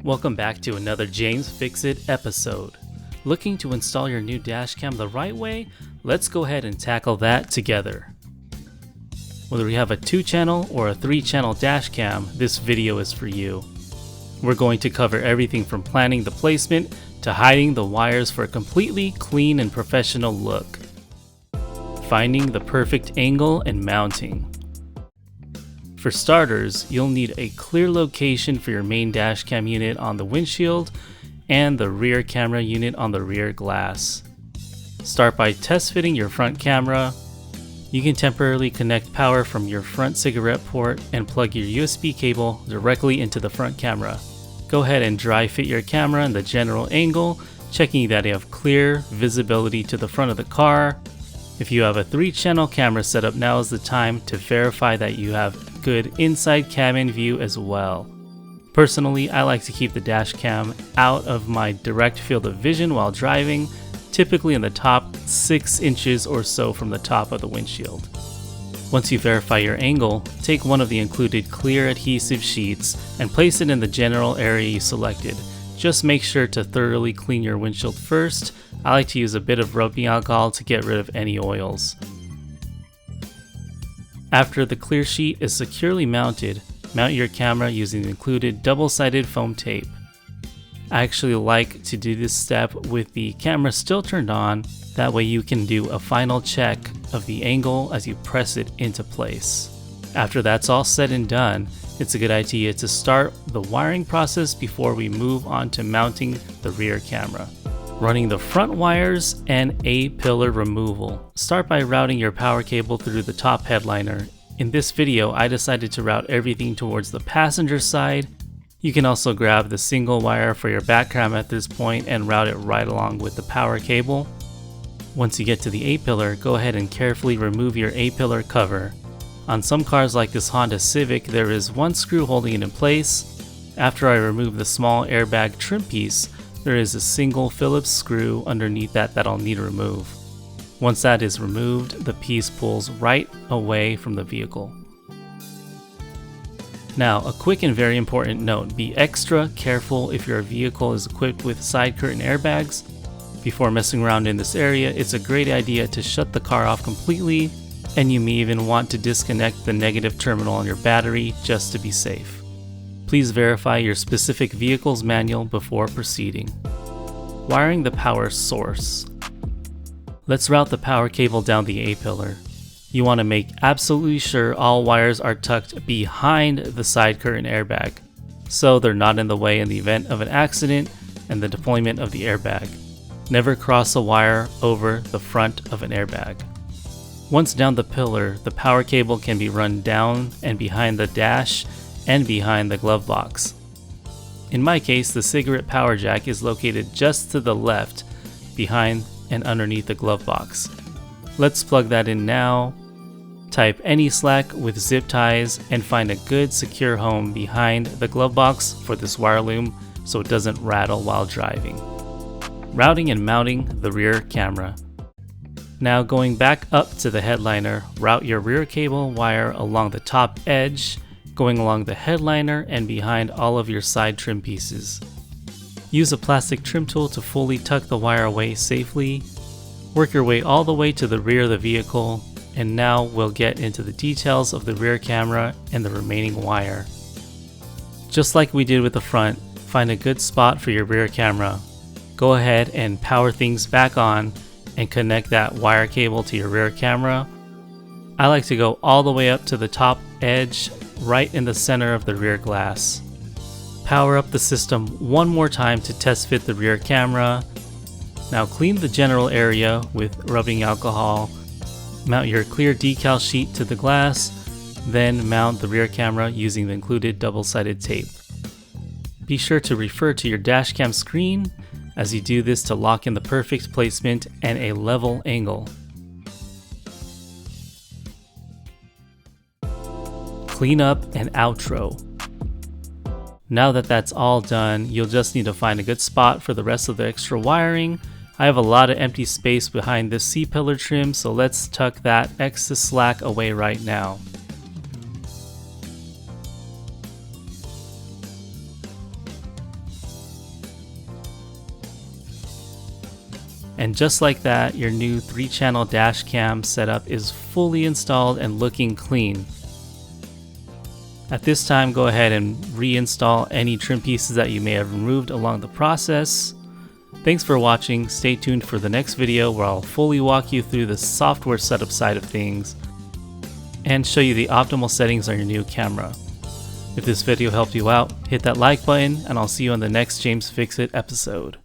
Welcome back to another Jzones Fix-It episode. Looking to install your new dashcam the right way? Let's go ahead and tackle that together. Whether you have a 2-channel or a 3-channel dashcam, this video is for you. We're going to cover everything from planning the placement to hiding the wires for a completely clean and professional look. Finding the perfect angle and mounting. For starters, you'll need a clear location for your main dashcam unit on the windshield and the rear camera unit on the rear glass. Start by test fitting your front camera. You can temporarily connect power from your front cigarette port and plug your USB cable directly into the front camera. Go ahead and dry fit your camera in the general angle, checking that you have clear visibility to the front of the car. If you have a 3-channel camera setup, now is the time to verify that you have good inside cabin view as well. Personally, I like to keep the dash cam out of my direct field of vision while driving, typically in the top 6 inches or so from the top of the windshield. Once you verify your angle, take one of the included clear adhesive sheets and place it in the general area you selected. Just make sure to thoroughly clean your windshield first. I like to use a bit of rubbing alcohol to get rid of any oils. After the clear sheet is securely mounted, mount your camera using the included double-sided foam tape. I actually like to do this step with the camera still turned on, that way you can do a final check of the angle as you press it into place. After that's all said and done, it's a good idea to start the wiring process before we move on to mounting the rear camera. Running the front wires and A-pillar removal. Start by routing your power cable through the top headliner. In this video, I decided to route everything towards the passenger side. You can also grab the single wire for your back cam at this point and route it right along with the power cable. Once you get to the A-pillar, go ahead and carefully remove your A-pillar cover. On some cars like this Honda Civic, there is one screw holding it in place. After I remove the small airbag trim piece, there is a single Phillips screw underneath that I'll need to remove. Once that is removed, the piece pulls right away from the vehicle. Now, a quick and very important note, be extra careful if your vehicle is equipped with side curtain airbags. Before messing around in this area, it's a great idea to shut the car off completely, and you may even want to disconnect the negative terminal on your battery just to be safe. Please verify your specific vehicle's manual before proceeding. Wiring the power source. Let's route the power cable down the A-pillar. You want to make absolutely sure all wires are tucked behind the side curtain airbag, so they're not in the way in the event of an accident and the deployment of the airbag. Never cross a wire over the front of an airbag. Once down the pillar, the power cable can be run down and behind the dash and behind the glove box. In my case, the cigarette power jack is located just to the left, behind and underneath the glove box. Let's plug that in now. Type any slack with zip ties and find a good secure home behind the glove box for this wire loom so it doesn't rattle while driving. Routing and mounting the rear camera. Now going back up to the headliner, route your rear cable wire along the top edge, going along the headliner and behind all of your side trim pieces. Use a plastic trim tool to fully tuck the wire away safely. Work your way all the way to the rear of the vehicle, and now we'll get into the details of the rear camera and the remaining wire. Just like we did with the front, find a good spot for your rear camera. Go ahead and power things back on and connect that wire cable to your rear camera. I like to go all the way up to the top edge, right in the center of the rear glass. Power up the system one more time to test fit the rear camera. Now clean the general area with rubbing alcohol. Mount your clear decal sheet to the glass, then mount the rear camera using the included double-sided tape. Be sure to refer to your dashcam screen as you do this to lock in the perfect placement and a level angle. Cleanup and outro. Now that that's all done, you'll just need to find a good spot for the rest of the extra wiring. I have a lot of empty space behind this C-pillar trim, so let's tuck that excess slack away right now. And just like that, your new 3-channel dash cam setup is fully installed and looking clean. At this time, go ahead and reinstall any trim pieces that you may have removed along the process. Thanks for watching. Stay tuned for the next video where I'll fully walk you through the software setup side of things and show you the optimal settings on your new camera. If this video helped you out, hit that like button, and I'll see you on the next James Fix It episode.